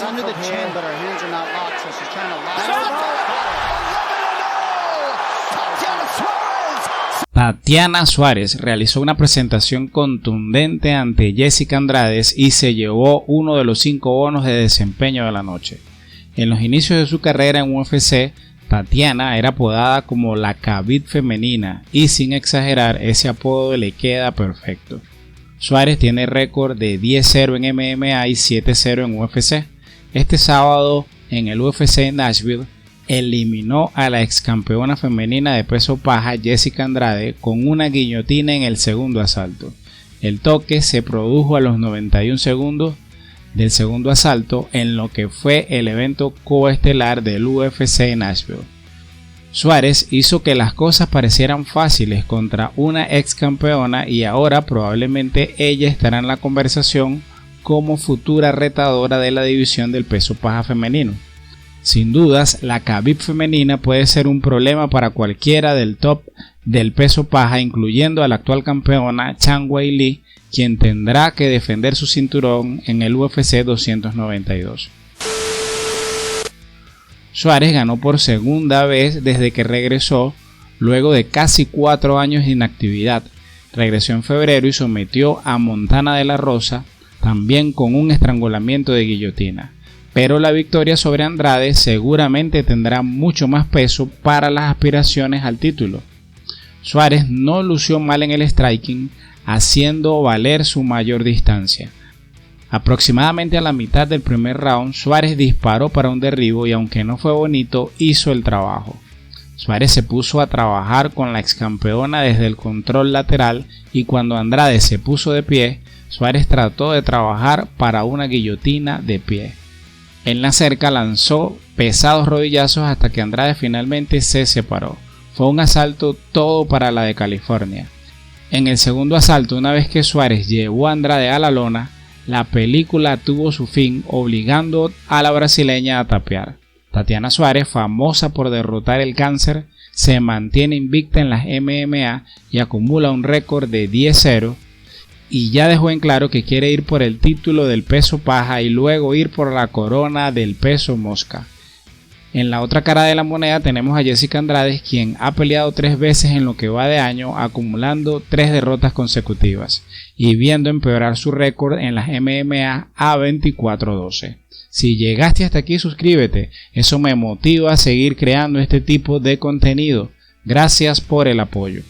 under the chin, but her hands are not locked, so she's trying to lock it. Tatiana Suárez realizó una presentación contundente ante Jessica Andrade y se llevó uno de los 5 bonos de desempeño de la noche. En los inicios de su carrera en UFC, Tatiana era apodada como la Khabib femenina y, sin exagerar, ese apodo le queda perfecto. Suárez tiene récord de 10-0 en MMA y 7-0 en UFC. Este sábado en el UFC Nashville eliminó a la ex campeona femenina de peso paja Jessica Andrade con una guillotina en el segundo asalto. El toque se produjo a los 91 segundos del segundo asalto en lo que fue el evento coestelar del UFC Nashville. Suárez hizo que las cosas parecieran fáciles contra una ex campeona y ahora probablemente ella estará en la conversación como futura retadora de la división del peso paja femenino. Sin dudas, la Khabib femenina puede ser un problema para cualquiera del top del peso paja, incluyendo a la actual campeona Zhang Weili, quien tendrá que defender su cinturón en el UFC 292. Suárez ganó por segunda vez desde que regresó, luego de casi 4 años de inactividad. Regresó en febrero y sometió a Montana de la Rosa, también con un estrangulamiento de guillotina. Pero la victoria sobre Andrade seguramente tendrá mucho más peso para las aspiraciones al título. Suárez no lució mal en el striking, haciendo valer su mayor distancia. Aproximadamente a la mitad del primer round, Suárez disparó para un derribo y, aunque no fue bonito, hizo el trabajo. Suárez se puso a trabajar con la ex campeona desde el control lateral y cuando Andrade se puso de pie, Suárez trató de trabajar para una guillotina de pie. En la cerca lanzó pesados rodillazos hasta que Andrade finalmente se separó. Fue un asalto todo para la de California. En el segundo asalto, una vez que Suárez llevó a Andrade a la lona, la película tuvo su fin, obligando a la brasileña a tapear. Tatiana Suárez, famosa por derrotar el cáncer, se mantiene invicta en las MMA y acumula un récord de 10-0 y ya dejó en claro que quiere ir por el título del peso paja y luego ir por la corona del peso mosca. En la otra cara de la moneda tenemos a Jessica Andrade, quien ha peleado 3 veces en lo que va de año, acumulando 3 derrotas consecutivas y viendo empeorar su récord en las MMA a 24-12. Si llegaste hasta aquí, suscríbete, eso me motiva a seguir creando este tipo de contenido. Gracias por el apoyo.